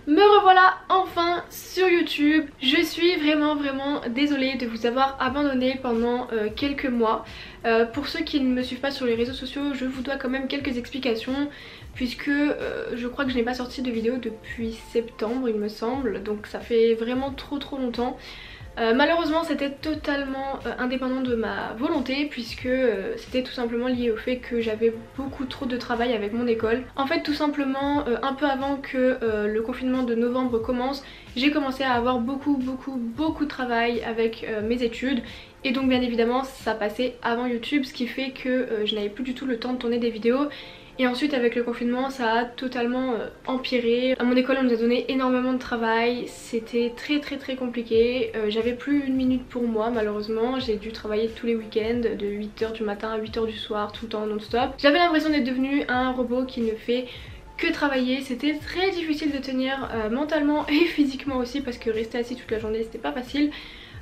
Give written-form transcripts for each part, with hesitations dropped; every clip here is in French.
Me revoilà enfin sur YouTube. Je suis vraiment désolée de vous avoir abandonné pendant quelques mois. Pour ceux qui ne me suivent pas sur les réseaux sociaux, je vous dois quand même quelques explications puisque je crois que je n'ai pas sorti de vidéo depuis septembre il me semble, donc ça fait vraiment trop longtemps. Malheureusement c'était totalement indépendant de ma volonté puisque c'était tout simplement lié au fait que j'avais beaucoup trop de travail avec mon école. En fait tout simplement un peu avant que le confinement de novembre commence, j'ai commencé à avoir beaucoup de travail avec mes études et donc bien évidemment ça passait avant YouTube, ce qui fait que je n'avais plus du tout le temps de tourner des vidéos. Et ensuite avec le confinement ça a totalement empiré. À mon école on nous a donné énormément de travail, c'était très compliqué. J'avais plus une minute pour moi malheureusement, j'ai dû travailler tous les week-ends de 8h du matin à 8h du soir tout le temps non-stop. J'avais l'impression d'être devenue un robot qui ne fait que travailler, c'était très difficile de tenir mentalement et physiquement aussi parce que rester assis toute la journée c'était pas facile.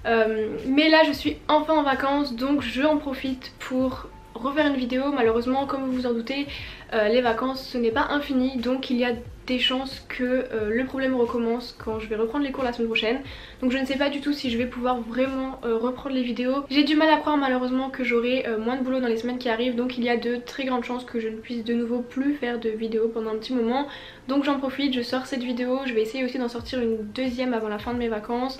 Mais là je suis enfin en vacances donc j'en profite pour refaire une vidéo. Malheureusement comme vous vous en doutez les vacances ce n'est pas infini donc il y a des chances que le problème recommence quand je vais reprendre les cours la semaine prochaine. Donc je ne sais pas du tout si je vais pouvoir vraiment reprendre les vidéos. J'ai du mal à croire malheureusement que j'aurai moins de boulot dans les semaines qui arrivent, donc il y a de très grandes chances que je ne puisse de nouveau plus faire de vidéos pendant un petit moment. Donc j'en profite, je sors cette vidéo, je vais essayer aussi d'en sortir une deuxième avant la fin de mes vacances.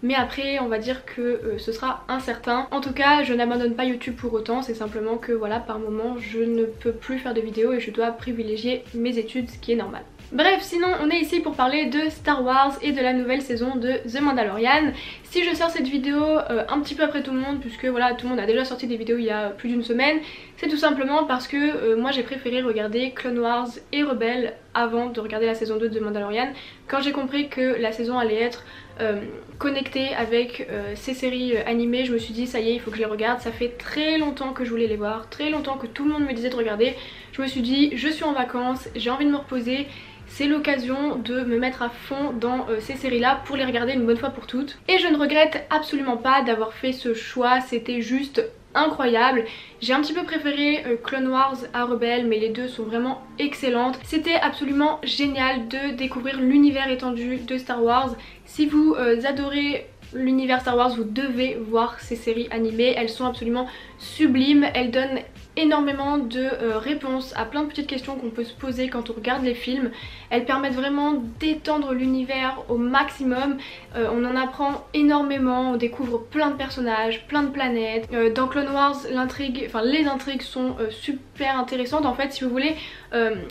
Mais après on va dire que ce sera incertain. En tout cas je n'abandonne pas YouTube pour autant, c'est simplement que voilà par moment je ne peux plus faire de vidéos et je dois privilégier mes études, ce qui est normal. Bref, sinon on est ici pour parler de Star Wars et de la nouvelle saison de The Mandalorian. Si je sors cette vidéo un petit peu après tout le monde, puisque voilà tout le monde a déjà sorti des vidéos il y a plus d'une semaine, c'est tout simplement parce que moi j'ai préféré regarder Clone Wars et Rebels avant de regarder la saison 2 de The Mandalorian. Quand j'ai compris que la saison allait être connectée avec ces séries animées, je me suis dit ça y est il faut que je les regarde. Ça fait très longtemps que je voulais les voir, très longtemps que tout le monde me disait de regarder. Je me suis dit je suis en vacances, j'ai envie de me reposer. C'est l'occasion de me mettre à fond dans ces séries là pour les regarder une bonne fois pour toutes. Et je ne regrette absolument pas d'avoir fait ce choix, c'était juste incroyable. J'ai un petit peu préféré Clone Wars à Rebels mais les deux sont vraiment excellentes. C'était absolument génial de découvrir l'univers étendu de Star Wars. Si vous adorez l'univers Star Wars vous devez voir ces séries animées, elles sont absolument sublimes, elles donnent énormément de réponses à plein de petites questions qu'on peut se poser quand on regarde les films. Elles permettent vraiment d'étendre l'univers au maximum, on en apprend énormément, on découvre plein de personnages, plein de planètes. Dans Clone Wars les intrigues sont super intéressantes en fait si vous voulez.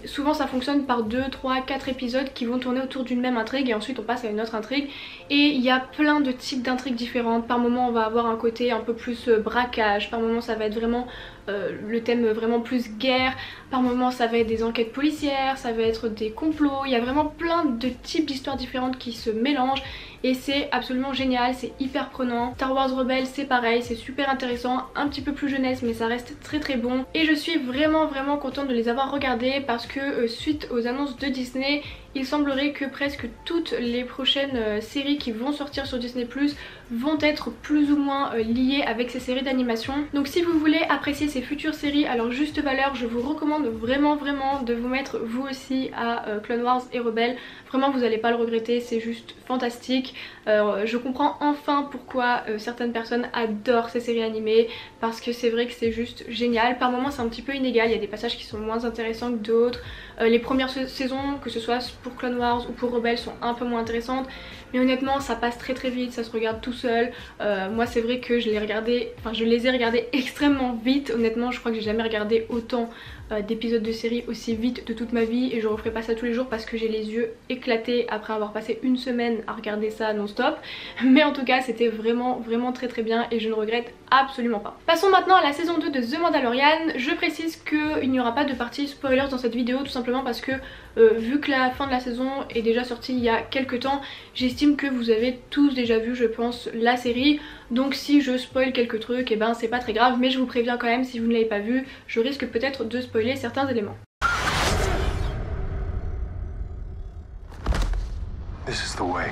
Souvent ça fonctionne par 2, 3, 4 épisodes qui vont tourner autour d'une même intrigue et ensuite on passe à une autre intrigue et il y a plein de types d'intrigues différentes. Par moment on va avoir un côté un peu plus braquage, par moment ça va être vraiment le thème vraiment plus guerre, par moment ça va être des enquêtes policières, ça va être des complots, il y a vraiment plein de types d'histoires différentes qui se mélangent et c'est absolument génial, c'est hyper prenant. Star Wars Rebels c'est pareil, c'est super intéressant, un petit peu plus jeunesse mais ça reste très bon et je suis vraiment contente de les avoir regardés parce que suite aux annonces de Disney il semblerait que presque toutes les prochaines séries qui vont sortir sur Disney+ vont être plus ou moins liées avec ces séries d'animation. Donc si vous voulez apprécier ces futures séries à leur juste valeur, je vous recommande vraiment de vous mettre vous aussi à Clone Wars et Rebels. Vraiment vous n'allez pas le regretter, c'est juste fantastique. Je comprends enfin pourquoi certaines personnes adorent ces séries animées parce que c'est vrai que c'est juste génial. Par moments c'est un petit peu inégal, il y a des passages qui sont moins intéressants que d'autres. Les premières saisons, que ce soit pour Clone Wars ou pour Rebels, sont un peu moins intéressantes mais honnêtement ça passe très vite, ça se regarde tout seul. Moi c'est vrai que je les ai regardés extrêmement vite. Honnêtement je crois que j'ai jamais regardé autant d'épisodes de série aussi vite de toute ma vie et je referai pas ça tous les jours parce que j'ai les yeux éclatés après avoir passé une semaine à regarder ça non stop. Mais en tout cas c'était vraiment très bien et je ne regrette absolument pas. Passons maintenant à la saison 2 de The Mandalorian. Je précise qu'il n'y aura pas de partie spoilers dans cette vidéo tout simplement parce que vu que la fin de la saison est déjà sortie il y a quelques temps, j'estime que vous avez tous déjà vu je pense la série. Donc si je spoil quelques trucs et ben c'est pas très grave mais je vous préviens quand même si vous ne l'avez pas vu, je risque peut-être de spoiler certains éléments. This is the way.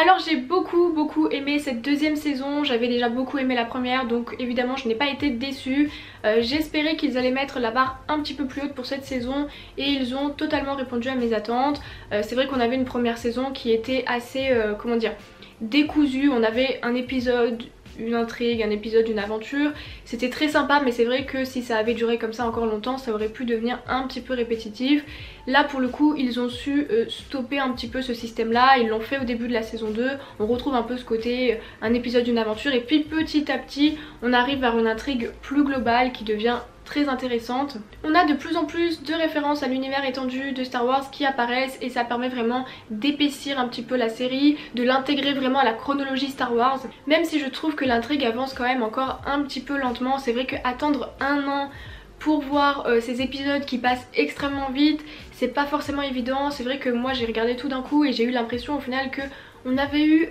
Alors j'ai beaucoup aimé cette deuxième saison, j'avais déjà beaucoup aimé la première donc évidemment je n'ai pas été déçue. J'espérais qu'ils allaient mettre la barre un petit peu plus haute pour cette saison et ils ont totalement répondu à mes attentes. C'est vrai qu'on avait une première saison qui était assez, comment dire, décousue, on avait un épisode, une intrigue, un épisode, une aventure, c'était très sympa mais c'est vrai que si ça avait duré comme ça encore longtemps ça aurait pu devenir un petit peu répétitif. Là pour le coup ils ont su stopper un petit peu ce système là, ils l'ont fait au début de la saison 2, on retrouve un peu ce côté un épisode, une aventure et puis petit à petit on arrive vers une intrigue plus globale qui devient très intéressante. On a de plus en plus de références à l'univers étendu de Star Wars qui apparaissent et ça permet vraiment d'épaissir un petit peu la série, de l'intégrer vraiment à la chronologie Star Wars. Même si je trouve que l'intrigue avance quand même encore un petit peu lentement, c'est vrai qu'attendre un an pour voir ces épisodes qui passent extrêmement vite, c'est pas forcément évident. C'est vrai que moi j'ai regardé tout d'un coup et j'ai eu l'impression au final que on avait eu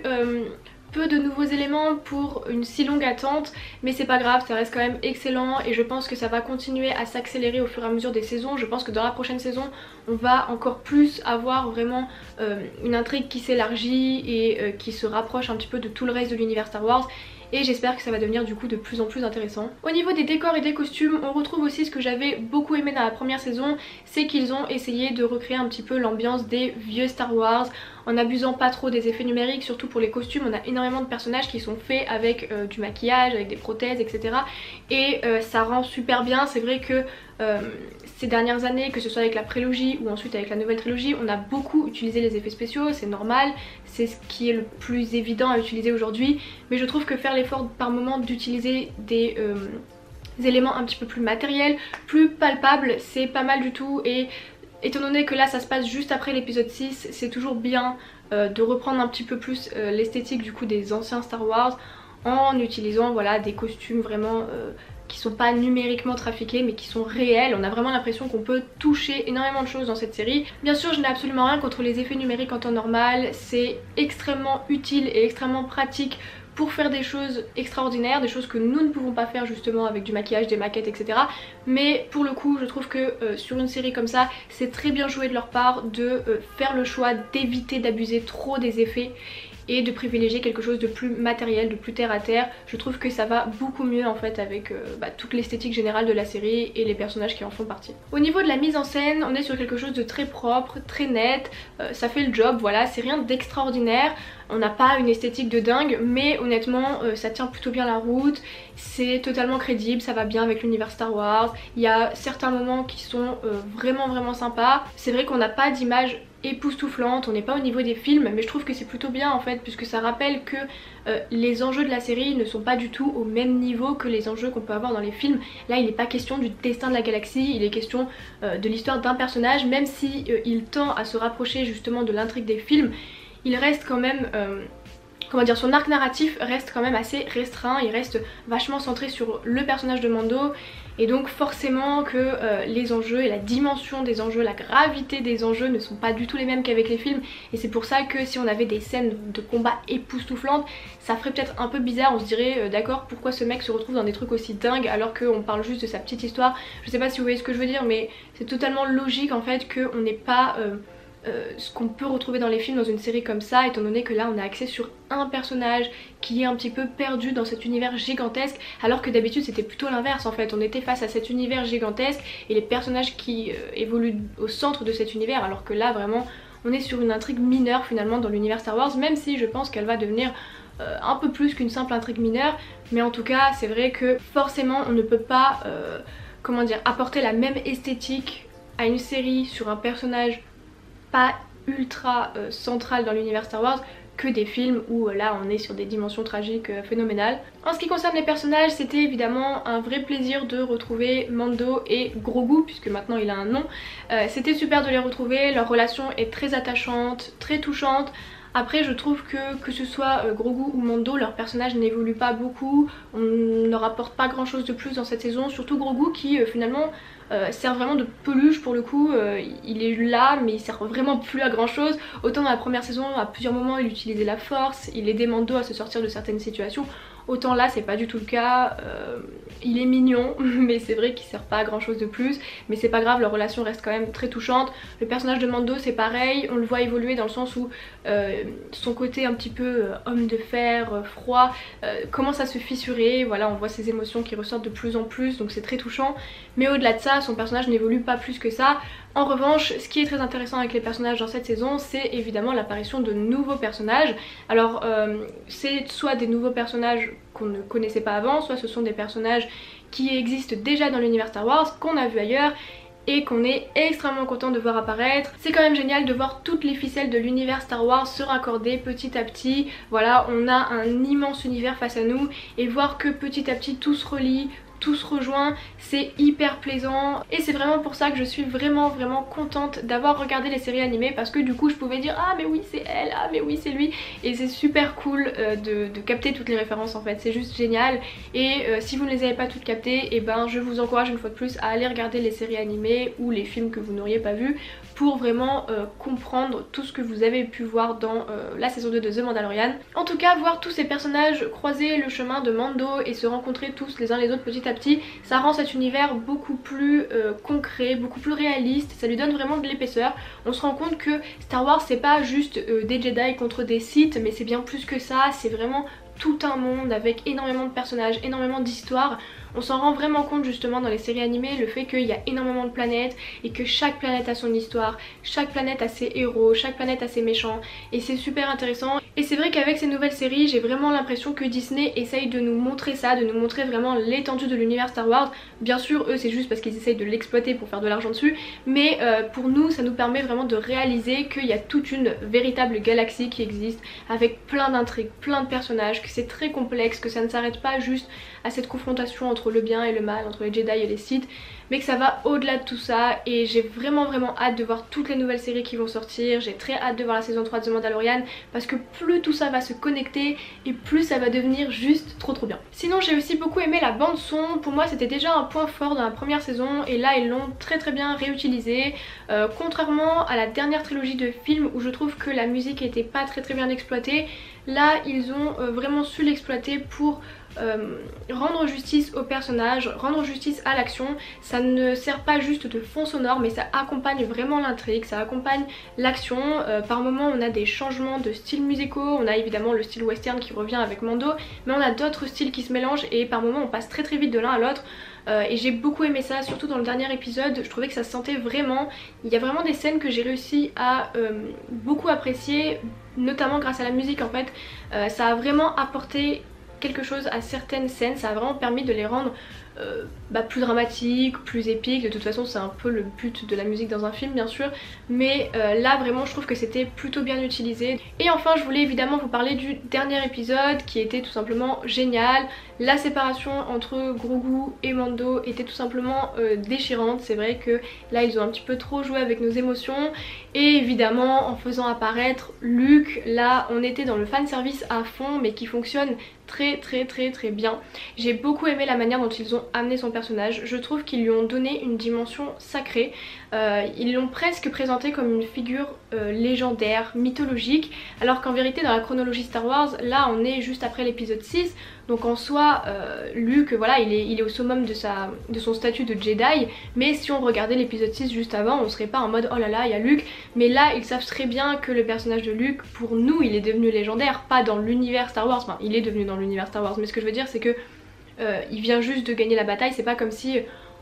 peu de nouveaux éléments pour une si longue attente, mais c'est pas grave, ça reste quand même excellent et je pense que ça va continuer à s'accélérer au fur et à mesure des saisons. Je pense que dans la prochaine saison on va encore plus avoir vraiment une intrigue qui s'élargit et qui se rapproche un petit peu de tout le reste de l'univers Star Wars. Et j'espère que ça va devenir du coup de plus en plus intéressant. Au niveau des décors et des costumes, on retrouve aussi ce que j'avais beaucoup aimé dans la première saison, c'est qu'ils ont essayé de recréer un petit peu l'ambiance des vieux Star Wars en abusant pas trop des effets numériques, surtout pour les costumes. On a énormément de personnages qui sont faits avec du maquillage, avec des prothèses, etc. Et ça rend super bien. C'est vrai que ces dernières années, que ce soit avec la prélogie ou ensuite avec la nouvelle trilogie, on a beaucoup utilisé les effets spéciaux, c'est normal, c'est ce qui est le plus évident à utiliser aujourd'hui, mais je trouve que faire l'effort par moment d'utiliser des éléments un petit peu plus matériels, plus palpables, c'est pas mal du tout. Et étant donné que là ça se passe juste après l'épisode 6, c'est toujours bien de reprendre un petit peu plus l'esthétique du coup des anciens Star Wars en utilisant voilà des costumes vraiment qui sont pas numériquement trafiqués mais qui sont réels. On a vraiment l'impression qu'on peut toucher énormément de choses dans cette série. Bien sûr je n'ai absolument rien contre les effets numériques en temps normal, c'est extrêmement utile et extrêmement pratique pour faire des choses extraordinaires, des choses que nous ne pouvons pas faire justement avec du maquillage, des maquettes, etc. Mais pour le coup je trouve que sur une série comme ça c'est très bien joué de leur part de faire le choix d'éviter d'abuser trop des effets et de privilégier quelque chose de plus matériel, de plus terre à terre. Je trouve que ça va beaucoup mieux en fait avec toute l'esthétique générale de la série et les personnages qui en font partie. Au niveau de la mise en scène, on est sur quelque chose de très propre, très net, ça fait le job, voilà, c'est rien d'extraordinaire. On n'a pas une esthétique de dingue mais honnêtement ça tient plutôt bien la route, c'est totalement crédible, ça va bien avec l'univers Star Wars. Il y a certains moments qui sont vraiment sympas. C'est vrai qu'on n'a pas d'image époustouflante, on n'est pas au niveau des films mais je trouve que c'est plutôt bien en fait puisque ça rappelle que les enjeux de la série ne sont pas du tout au même niveau que les enjeux qu'on peut avoir dans les films. Là il n'est pas question du destin de la galaxie, il est question de l'histoire d'un personnage, même si il tend à se rapprocher justement de l'intrigue des films, il reste quand même comment dire, son arc narratif reste quand même assez restreint, il reste vachement centré sur le personnage de Mando et donc forcément que les enjeux et la dimension des enjeux, la gravité des enjeux ne sont pas du tout les mêmes qu'avec les films et c'est pour ça que si on avait des scènes de combat époustouflantes ça ferait peut-être un peu bizarre, on se dirait d'accord pourquoi ce mec se retrouve dans des trucs aussi dingues alors qu'on parle juste de sa petite histoire. Je sais pas si vous voyez ce que je veux dire mais c'est totalement logique en fait qu'on n'ait pas ce qu'on peut retrouver dans les films dans une série comme ça, étant donné que là on a accès sur un personnage qui est un petit peu perdu dans cet univers gigantesque, alors que d'habitude c'était plutôt l'inverse en fait, on était face à cet univers gigantesque et les personnages qui évoluent au centre de cet univers, alors que là vraiment on est sur une intrigue mineure finalement dans l'univers Star Wars, même si je pense qu'elle va devenir un peu plus qu'une simple intrigue mineure, mais en tout cas c'est vrai que forcément on ne peut pas comment dire, apporter la même esthétique à une série sur un personnage pas ultra central dans l'univers Star Wars que des films où là on est sur des dimensions tragiques phénoménales. En ce qui concerne les personnages, c'était évidemment un vrai plaisir de retrouver Mando et Grogu puisque maintenant il a un nom. C'était super de les retrouver, leur relation est très attachante, très touchante. Après je trouve que ce soit Grogu ou Mando, leurs personnages n'évoluent pas beaucoup, on ne leur apporte pas grand chose de plus dans cette saison, surtout Grogu qui finalement sert vraiment de peluche pour le coup, il est là mais il sert vraiment plus à grand chose. Autant dans la première saison à plusieurs moments il utilisait la force, il aidait Mando à se sortir de certaines situations, autant là c'est pas du tout le cas. il est mignon mais c'est vrai qu'il sert pas à grand chose de plus, mais c'est pas grave, leur relation reste quand même très touchante. Le personnage de Mando c'est pareil, on le voit évoluer dans le sens où son côté un petit peu homme de fer, froid, commence à se fissurer, voilà, on voit ses émotions qui ressortent de plus en plus, donc c'est très touchant. Mais au-delà de ça, son personnage n'évolue pas plus que ça. En revanche, ce qui est très intéressant avec les personnages dans cette saison, c'est évidemment l'apparition de nouveaux personnages. Alors c'est soit des nouveaux personnages qu'on ne connaissait pas avant, soit ce sont des personnages qui existent déjà dans l'univers Star Wars, qu'on a vu ailleurs et qu'on est extrêmement content de voir apparaître. C'est quand même génial de voir toutes les ficelles de l'univers Star Wars se raccorder petit à petit. Voilà, on a un immense univers face à nous et voir que petit à petit tout se relie, tout se rejoint, c'est hyper plaisant et c'est vraiment pour ça que je suis vraiment contente d'avoir regardé les séries animées, parce que du coup je pouvais dire ah mais oui c'est elle, ah mais oui c'est lui, et c'est super cool de capter toutes les références en fait, c'est juste génial. Et si vous ne les avez pas toutes captées, et ben je vous encourage une fois de plus à aller regarder les séries animées ou les films que vous n'auriez pas vus pour vraiment comprendre tout ce que vous avez pu voir dans la saison 2 de The Mandalorian. En tout cas, voir tous ces personnages croiser le chemin de Mando et se rencontrer tous les uns les autres petit à petit, ça rend cet univers beaucoup plus concret, beaucoup plus réaliste, ça lui donne vraiment de l'épaisseur. On se rend compte que Star Wars c'est pas juste des Jedi contre des Sith, mais c'est bien plus que ça, c'est vraiment tout un monde avec énormément de personnages, énormément d'histoires. On s'en rend vraiment compte justement dans les séries animées, le fait qu'il y a énormément de planètes et que chaque planète a son histoire, chaque planète a ses héros, chaque planète a ses méchants, et c'est super intéressant. Et c'est vrai qu'avec ces nouvelles séries, j'ai vraiment l'impression que Disney essaye de nous montrer ça, de nous montrer vraiment l'étendue de l'univers Star Wars. Bien sûr, eux c'est juste parce qu'ils essayent de l'exploiter pour faire de l'argent dessus, mais pour nous ça nous permet vraiment de réaliser qu'il y a toute une véritable galaxie qui existe avec plein d'intrigues, plein de personnages, que c'est très complexe, que ça ne s'arrête pas juste à cette confrontation entre le bien et le mal, entre les Jedi et les Sith, mais que ça va au-delà de tout ça. Et j'ai vraiment hâte de voir toutes les nouvelles séries qui vont sortir. J'ai très hâte de voir la saison 3 de The Mandalorian, parce que plus tout ça va se connecter et plus ça va devenir juste trop bien. Sinon j'ai aussi beaucoup aimé la bande son, pour moi c'était déjà un point fort dans la première saison et là ils l'ont très bien réutilisé, contrairement à la dernière trilogie de films où je trouve que la musique était pas très bien exploitée. Là ils ont vraiment su l'exploiter pour rendre justice aux personnages, rendre justice à l'action. Ça ne sert pas juste de fond sonore, mais ça accompagne vraiment l'intrigue, ça accompagne l'action. Par moments on a des changements de styles musicaux, on a évidemment le style western qui revient avec Mando, mais on a d'autres styles qui se mélangent et par moments on passe très vite de l'un à l'autre. Et j'ai beaucoup aimé ça, surtout dans le dernier épisode, je trouvais que ça se sentait vraiment. Il y a vraiment des scènes que j'ai réussi à beaucoup apprécier, notamment grâce à la musique en fait. Ça a vraiment apporté quelque chose à certaines scènes, ça a vraiment permis de les rendre plus dramatiques, plus épiques. De toute façon c'est un peu le but de la musique dans un film bien sûr, mais là vraiment je trouve que c'était plutôt bien utilisé. Et enfin je voulais évidemment vous parler du dernier épisode qui était tout simplement génial. La séparation entre Grogu et Mando était tout simplement déchirante. C'est vrai que là ils ont un petit peu trop joué avec nos émotions, et évidemment en faisant apparaître Luke, là on était dans le fanservice à fond mais qui fonctionne très bien. J'ai beaucoup aimé la manière dont ils ont amené son personnage, je trouve qu'ils lui ont donné une dimension sacrée. Ils l'ont presque présenté comme une figure légendaire, mythologique, alors qu'en vérité dans la chronologie Star Wars, là on est juste après l'épisode 6, donc en soi Luke voilà il est au summum de son statut de Jedi, mais si on regardait l'épisode 6 juste avant, on serait pas en mode oh là là il y a Luke, mais là ils savent très bien que le personnage de Luke, pour nous il est devenu légendaire, pas dans l'univers Star Wars, enfin il est devenu dans l'univers Star Wars, mais ce que je veux dire c'est que il vient juste de gagner la bataille, c'est pas comme si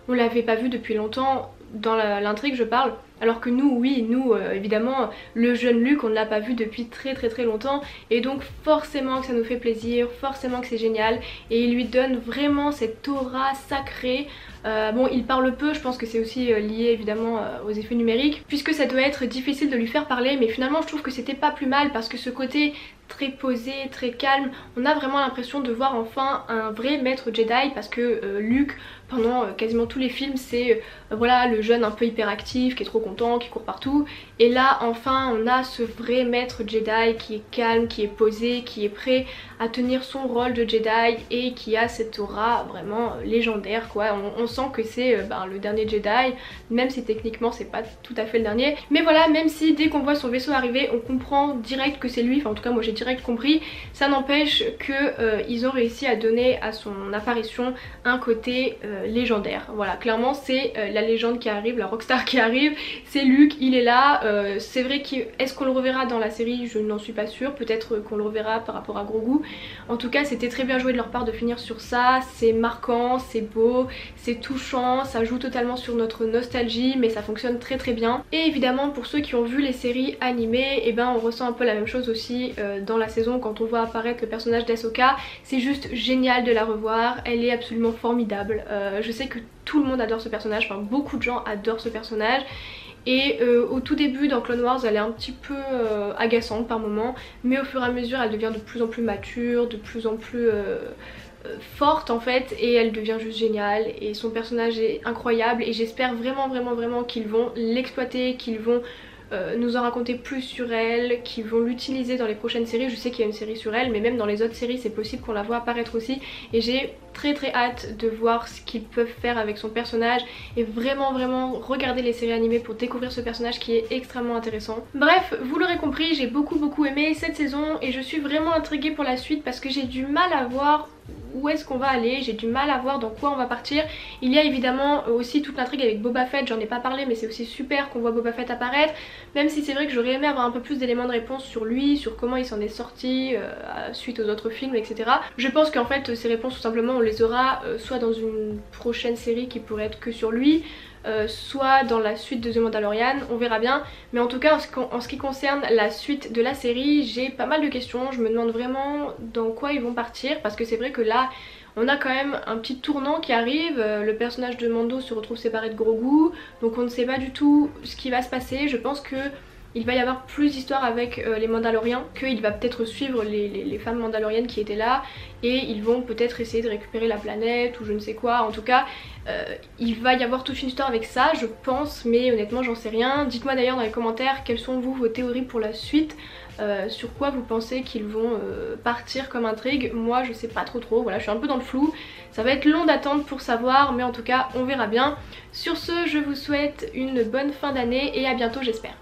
on l'avait pas vu depuis longtemps dans l'intrigue je parle, alors que nous oui, nous évidemment le jeune Luke on ne l'a pas vu depuis très longtemps, et donc forcément que ça nous fait plaisir, forcément que c'est génial, et il lui donne vraiment cette aura sacrée. Bon il parle peu, je pense que c'est aussi lié évidemment aux effets numériques, puisque ça doit être difficile de lui faire parler, mais finalement je trouve que c'était pas plus mal, parce que ce côté très posé, très calme, on a vraiment l'impression de voir enfin un vrai maître Jedi, parce que Luke pendant quasiment tous les films c'est voilà le jeune un peu hyperactif qui est trop content, qui court partout. Et là enfin on a ce vrai maître Jedi qui est calme, qui est posé, qui est prêt à tenir son rôle de Jedi et qui a cette aura vraiment légendaire quoi. On sent que c'est le dernier Jedi, même si techniquement c'est pas tout à fait le dernier. Mais voilà, même si dès qu'on voit son vaisseau arriver on comprend direct que c'est lui, enfin en tout cas moi j'ai direct compris, ça n'empêche que ils ont réussi à donner à son apparition un côté légendaire. Voilà, clairement c'est la légende qui arrive, la rockstar qui arrive, c'est Luke, il est là. C'est vrai est-ce qu'on le reverra dans la série, je n'en suis pas sûre, peut-être qu'on le reverra par rapport à Grogu. En tout cas c'était très bien joué de leur part de finir sur ça, c'est marquant, c'est beau, c'est touchant, ça joue totalement sur notre nostalgie mais ça fonctionne très très bien. Et évidemment pour ceux qui ont vu les séries animées, et ben on ressent un peu la même chose aussi dans la saison quand on voit apparaître le personnage d'Ahsoka. C'est juste génial de la revoir, elle est absolument formidable. Je sais que tout le monde adore ce personnage, enfin beaucoup de gens adorent ce personnage. Et au tout début dans Clone Wars elle est un petit peu agaçante par moments, mais au fur et à mesure elle devient de plus en plus mature, de plus en plus forte en fait, et elle devient juste géniale et son personnage est incroyable. Et j'espère vraiment qu'ils vont l'exploiter, qu'ils vont nous en raconter plus sur elle, qui vont l'utiliser dans les prochaines séries. Je sais qu'il y a une série sur elle mais même dans les autres séries c'est possible qu'on la voit apparaître aussi, et j'ai très hâte de voir ce qu'ils peuvent faire avec son personnage et vraiment regarder les séries animées pour découvrir ce personnage qui est extrêmement intéressant. Bref, vous l'aurez compris, j'ai beaucoup aimé cette saison et je suis vraiment intriguée pour la suite parce que j'ai du mal à voir où est-ce qu'on va aller, j'ai du mal à voir dans quoi on va partir. Il y a évidemment aussi toute l'intrigue avec Boba Fett, j'en ai pas parlé mais c'est aussi super qu'on voit Boba Fett apparaître, même si c'est vrai que j'aurais aimé avoir un peu plus d'éléments de réponse sur lui, sur comment il s'en est sorti suite aux autres films, etc. Je pense qu'en fait ces réponses tout simplement on les aura soit dans une prochaine série qui pourrait être que sur lui, soit dans la suite de The Mandalorian, on verra bien. Mais en tout cas en ce qui concerne la suite de la série, j'ai pas mal de questions, je me demande vraiment dans quoi ils vont partir, parce que c'est vrai que là on a quand même un petit tournant qui arrive, le personnage de Mando se retrouve séparé de Grogu, donc on ne sait pas du tout ce qui va se passer. Je pense que il va y avoir plus d'histoires avec les Mandaloriens, qu'il va peut-être suivre les femmes mandaloriennes qui étaient là et ils vont peut-être essayer de récupérer la planète ou je ne sais quoi. En tout cas il va y avoir toute une histoire avec ça je pense, mais honnêtement j'en sais rien. Dites-moi d'ailleurs dans les commentaires quelles sont vos théories pour la suite, sur quoi vous pensez qu'ils vont partir comme intrigue. Moi je sais pas trop, voilà je suis un peu dans le flou, ça va être long d'attendre pour savoir mais en tout cas on verra bien. Sur ce je vous souhaite une bonne fin d'année et à bientôt j'espère.